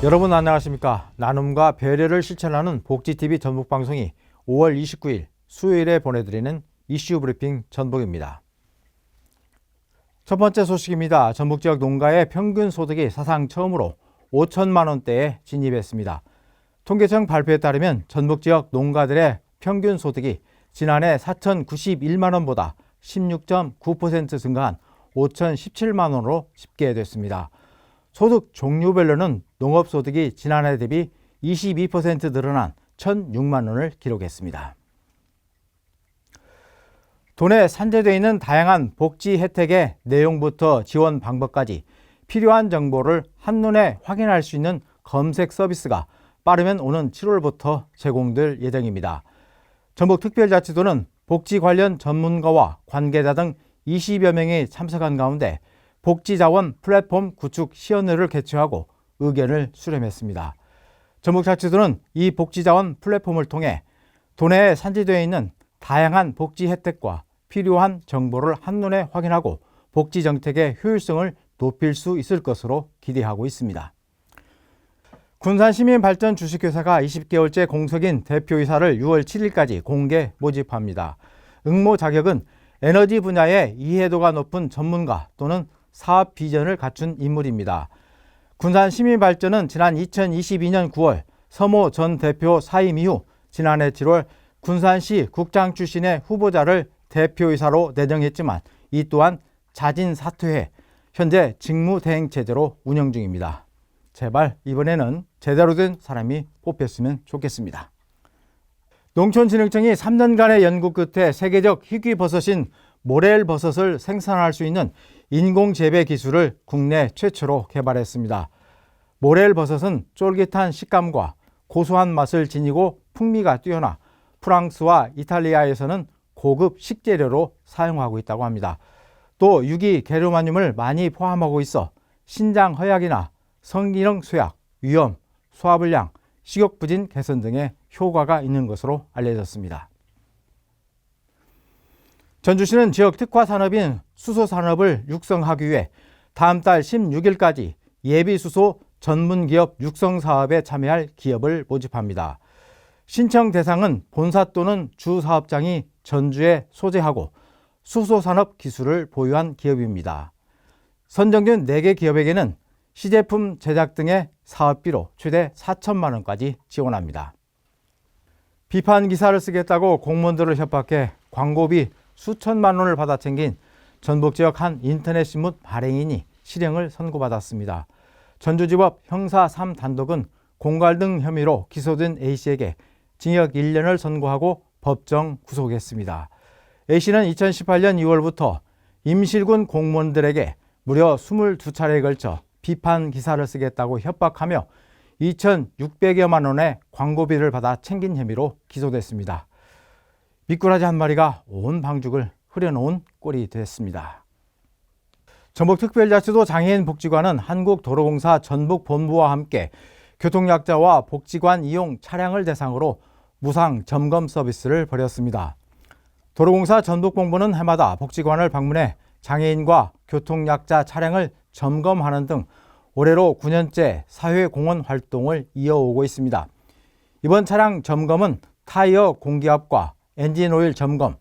여러분 안녕하십니까. 나눔과 배려를 실천하는 복지TV 전북방송이 5월 29일 수요일에 보내드리는 이슈 브리핑 전북입니다. 첫 번째 소식입니다. 전북 지역 농가의 평균 소득이 사상 처음으로 5천만 원대에 진입했습니다. 통계청 발표에 따르면 전북 지역 농가들의 평균 소득이 지난해 4,091만 원보다 16.9% 증가한 5,017만 원으로 집계됐습니다. 소득 종류별로는 농업소득이 지난해 대비 22% 늘어난 1,006만 원을 기록했습니다. 돈에 산재되어 있는 다양한 복지 혜택의 내용부터 지원 방법까지 필요한 정보를 한눈에 확인할 수 있는 검색 서비스가 빠르면 오는 7월부터 제공될 예정입니다. 전북특별자치도는 복지 관련 전문가와 관계자 등 20여 명이 참석한 가운데 복지자원 플랫폼 구축 시연회를 개최하고 의견을 수렴했습니다. 전북자치도는 이 복지자원 플랫폼을 통해 도내에 산재되어 있는 다양한 복지 혜택과 필요한 정보를 한눈에 확인하고 복지 정책의 효율성을 높일 수 있을 것으로 기대하고 있습니다. 군산시민발전 주식회사가 20개월째 공석인 대표이사를 6월 7일까지 공개 모집합니다. 응모 자격은 에너지 분야의 이해도가 높은 전문가 또는 사업 비전을 갖춘 인물입니다. 군산시민발전은 지난 2022년 9월 서모 전 대표 사임 이후 지난해 7월 군산시 국장 출신의 후보자를 대표이사로 내정했지만 이 또한 자진 사퇴해 현재 직무대행체제로 운영 중입니다. 제발 이번에는 제대로 된 사람이 뽑혔으면 좋겠습니다. 농촌진흥청이 3년간의 연구 끝에 세계적 희귀버섯인 모렐버섯을 생산할 수 있는 인공재배 기술을 국내 최초로 개발했습니다. 모렐버섯은 쫄깃한 식감과 고소한 맛을 지니고 풍미가 뛰어나 프랑스와 이탈리아에서는 고급 식재료로 사용하고 있다고 합니다. 또 유기 게르마늄을 많이 포함하고 있어 신장 허약이나 성기능 쇠약, 위염, 소화불량, 식욕부진 개선 등의 효과가 있는 것으로 알려졌습니다. 전주시는 지역 특화 산업인 수소 산업을 육성하기 위해 다음 달 16일까지 예비수소 전문기업 육성 사업에 참여할 기업을 모집합니다. 신청 대상은 본사 또는 주 사업장이 전주에 소재하고 수소 산업 기술을 보유한 기업입니다. 선정된 4개 기업에게는 시제품 제작 등의 사업비로 최대 4천만 원까지 지원합니다. 비판 기사를 쓰겠다고 공무원들을 협박해 광고비 수천만 원을 받아 챙긴 전북 지역 한 인터넷 신문 발행인이 실형을 선고받았습니다. 전주지법 형사 3단독은 공갈 등 혐의로 기소된 A씨에게 징역 1년을 선고하고 법정 구속했습니다. A씨는 2018년 2월부터 임실군 공무원들에게 무려 22차례에 걸쳐 비판 기사를 쓰겠다고 협박하며 2,600여만 원의 광고비를 받아 챙긴 혐의로 기소됐습니다. 미꾸라지 한 마리가 온 방죽을 흐려놓은 꼴이 됐습니다. 전북특별자치도 장애인복지관은 한국도로공사 전북본부와 함께 교통약자와 복지관 이용 차량을 대상으로 무상 점검 서비스를 벌였습니다. 도로공사 전북본부는 해마다 복지관을 방문해 장애인과 교통약자 차량을 점검하는 등 올해로 9년째 사회공헌 활동을 이어오고 있습니다. 이번 차량 점검은 타이어 공기압과 엔진오일 점검,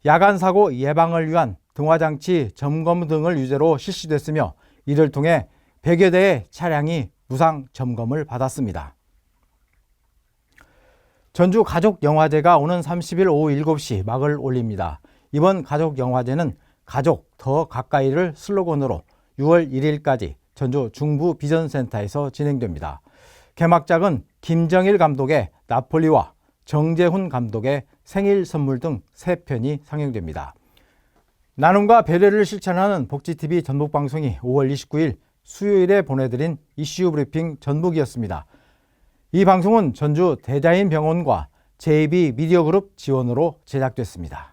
야간사고 예방을 위한 등화장치 점검 등을 유죄로 실시됐으며 이를 통해 100여 대의 차량이 무상 점검을 받았습니다. 전주 가족영화제가 오는 30일 오후 7시 막을 올립니다. 이번 가족영화제는 가족 더 가까이를 슬로건으로 6월 1일까지 전주 중부비전센터에서 진행됩니다. 개막작은 김정일 감독의 나폴리와 정재훈 감독의 생일 선물 등 3편이 상영됩니다. 나눔과 배려를 실천하는 복지TV 전북방송이 5월 29일 수요일에 보내드린 이슈 브리핑 전북이었습니다. 이 방송은 전주 대자인병원과 JB 미디어그룹 지원으로 제작됐습니다.